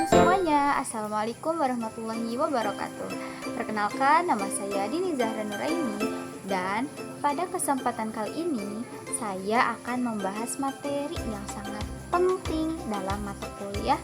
teman-teman semuanya, Assalamualaikum warahmatullahi wabarakatuh. Perkenalkan, nama saya Dini Zahra Nuraini. Dan pada kesempatan kali ini saya akan membahas materi yang sangat penting dalam mata kuliah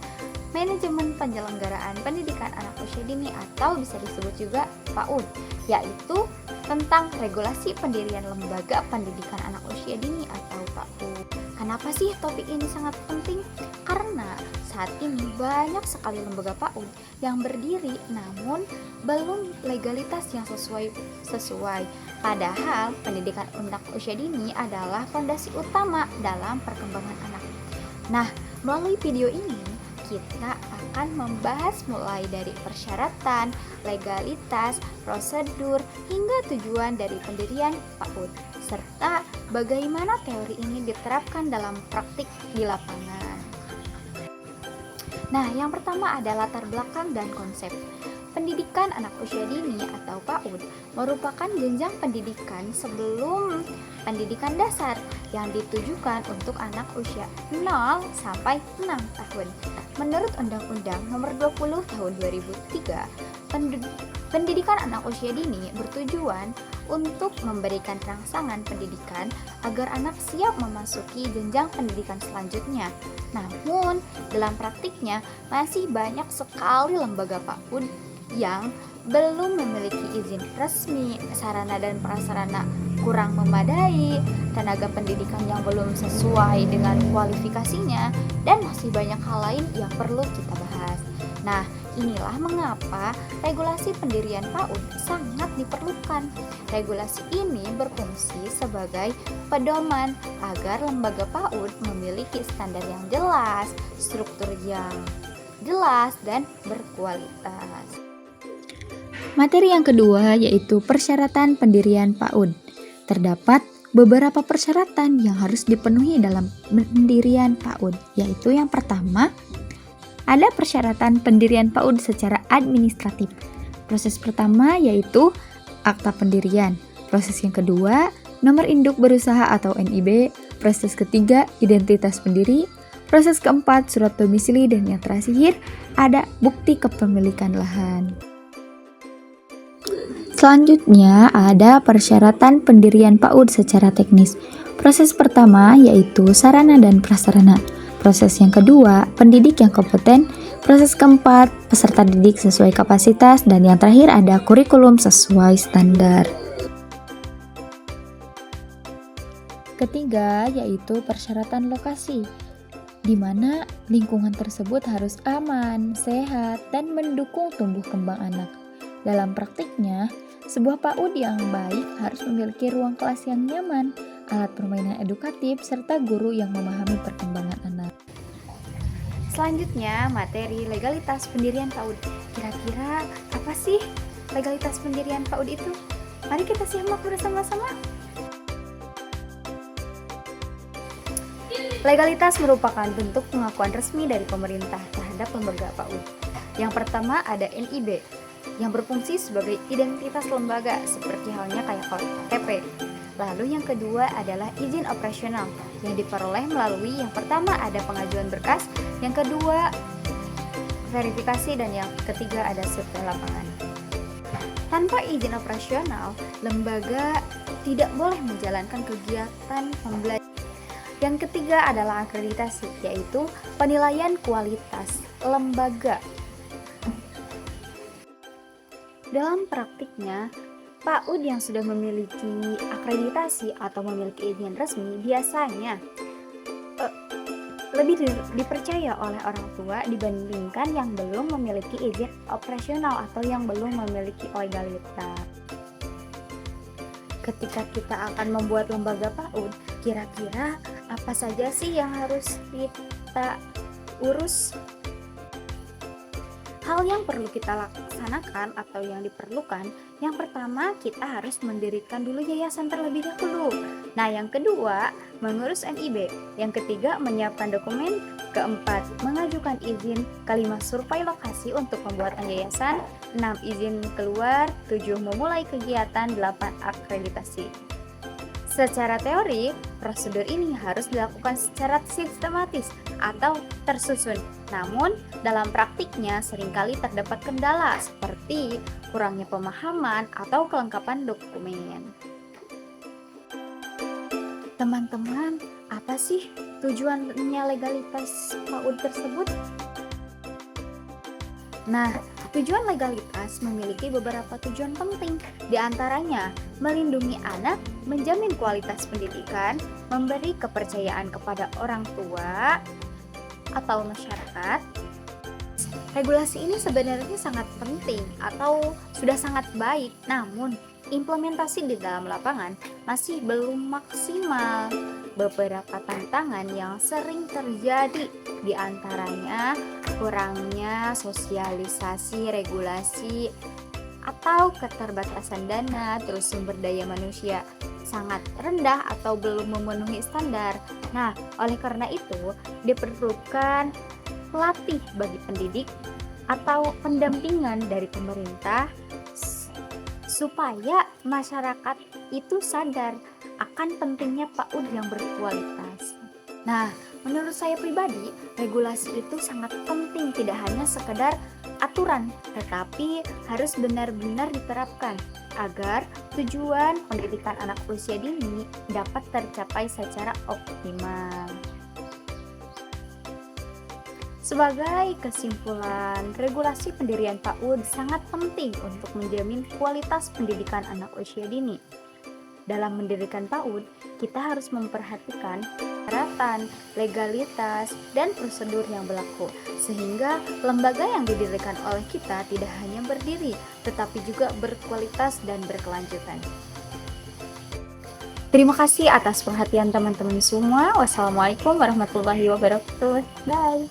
Manajemen Penyelenggaraan Pendidikan Anak Usia Dini atau bisa disebut juga PAUD, yaitu tentang regulasi pendirian lembaga pendidikan anak usia dini atau PAUD. Kenapa sih topik ini sangat penting? Karena saat ini banyak sekali lembaga PAUD yang berdiri namun belum legalitas yang sesuai. Padahal pendidikan anak usia dini adalah fondasi utama dalam perkembangan anak. Nah, melalui video ini kita akan membahas mulai dari persyaratan, legalitas, prosedur, hingga tujuan dari pendirian PAUD, serta bagaimana teori ini diterapkan dalam praktik di lapangan. Nah, yang pertama ada latar belakang dan konsep. Pendidikan anak usia dini atau PAUD merupakan jenjang pendidikan sebelum pendidikan dasar yang ditujukan untuk anak usia 0 sampai 6 tahun. Menurut Undang-Undang Nomor 20 Tahun 2003, pendidikan anak usia dini bertujuan untuk memberikan rangsangan pendidikan agar anak siap memasuki jenjang pendidikan selanjutnya. Namun, dalam praktiknya masih banyak sekali lembaga PAUD yang belum memiliki izin resmi, sarana dan prasarana kurang memadai, tenaga pendidikan yang belum sesuai dengan kualifikasinya, dan masih banyak hal lain yang perlu kita bahas. Nah, inilah mengapa regulasi pendirian PAUD sangat diperlukan. Regulasi ini berfungsi sebagai pedoman agar lembaga PAUD memiliki standar yang jelas, struktur yang jelas, dan berkualitas. Materi yang kedua yaitu persyaratan pendirian PAUD. Terdapat beberapa persyaratan yang harus dipenuhi dalam pendirian PAUD, yaitu yang pertama, ada persyaratan pendirian PAUD secara administratif. Proses pertama yaitu akta pendirian. Proses yang kedua, nomor induk berusaha atau NIB. Proses ketiga, identitas pendiri. Proses keempat, surat domisili. Dan yang terakhir, ada bukti kepemilikan lahan. Selanjutnya ada persyaratan pendirian PAUD secara teknis. Proses pertama yaitu sarana dan prasarana. Proses yang kedua, pendidik yang kompeten. Proses keempat, peserta didik sesuai kapasitas. Dan yang terakhir ada kurikulum sesuai standar. Ketiga yaitu persyaratan lokasi, di mana lingkungan tersebut harus aman, sehat, dan mendukung tumbuh kembang anak. Dalam praktiknya, sebuah PAUD yang baik harus memiliki ruang kelas yang nyaman, alat permainan edukatif, serta guru yang memahami perkembangan anak. Selanjutnya, materi legalitas pendirian PAUD. Kira-kira apa sih legalitas pendirian PAUD itu? Mari kita simak bersama-sama. Legalitas merupakan bentuk pengakuan resmi dari pemerintah terhadap lembaga PAUD. Yang pertama ada NIB, yang berfungsi sebagai identitas lembaga seperti halnya kayak KTP. Lalu yang kedua adalah izin operasional yang diperoleh melalui yang pertama ada pengajuan berkas, yang kedua verifikasi, dan yang ketiga ada survei lapangan. Tanpa izin operasional, lembaga tidak boleh menjalankan kegiatan pembelajaran. Yang ketiga adalah akreditasi, yaitu penilaian kualitas lembaga. Dalam praktiknya, PAUD yang sudah memiliki akreditasi atau memiliki izin resmi biasanya lebih dipercaya oleh orang tua dibandingkan yang belum memiliki izin operasional atau yang belum memiliki legalitas. Ketika kita akan membuat lembaga PAUD, kira-kira apa saja sih yang harus kita urus? Hal yang perlu kita laksanakan atau yang diperlukan, yang pertama kita harus mendirikan dulu yayasan terlebih dahulu. Nah, yang kedua mengurus NIB, yang ketiga menyiapkan dokumen, keempat mengajukan izin, kelima survei lokasi untuk pembuatan yayasan, 6 izin keluar, 7 memulai kegiatan, 8 akreditasi. Secara teori, prosedur ini harus dilakukan secara sistematis atau tersusun. Namun, dalam praktiknya seringkali terdapat kendala seperti kurangnya pemahaman atau kelengkapan dokumen. Teman-teman, apa sih tujuannya legalitas PAUD tersebut? Nah, tujuan legalitas memiliki beberapa tujuan penting, di antaranya melindungi anak, menjamin kualitas pendidikan, memberi kepercayaan kepada orang tua atau masyarakat. Regulasi ini sebenarnya sangat penting atau sudah sangat baik, namun implementasi di dalam lapangan masih belum maksimal. Beberapa tantangan yang sering terjadi di antaranya kurangnya sosialisasi regulasi atau keterbatasan dana, terus sumber daya manusia sangat rendah atau belum memenuhi standar. Nah, oleh karena itu diperlukan pelatih bagi pendidik atau pendampingan dari pemerintah supaya masyarakat itu sadar akan pentingnya PAUD yang berkualitas. Nah, menurut saya pribadi, regulasi itu sangat penting, tidak hanya sekedar aturan, tetapi harus benar-benar diterapkan agar tujuan pendidikan anak usia dini dapat tercapai secara optimal. Sebagai kesimpulan, regulasi pendirian PAUD sangat penting untuk menjamin kualitas pendidikan anak usia dini. Dalam mendirikan PAUD, kita harus memperhatikan persyaratan, legalitas, dan prosedur yang berlaku, sehingga lembaga yang didirikan oleh kita tidak hanya berdiri, tetapi juga berkualitas dan berkelanjutan. Terima kasih atas perhatian teman-teman semua. Wassalamualaikum warahmatullahi wabarakatuh. Bye.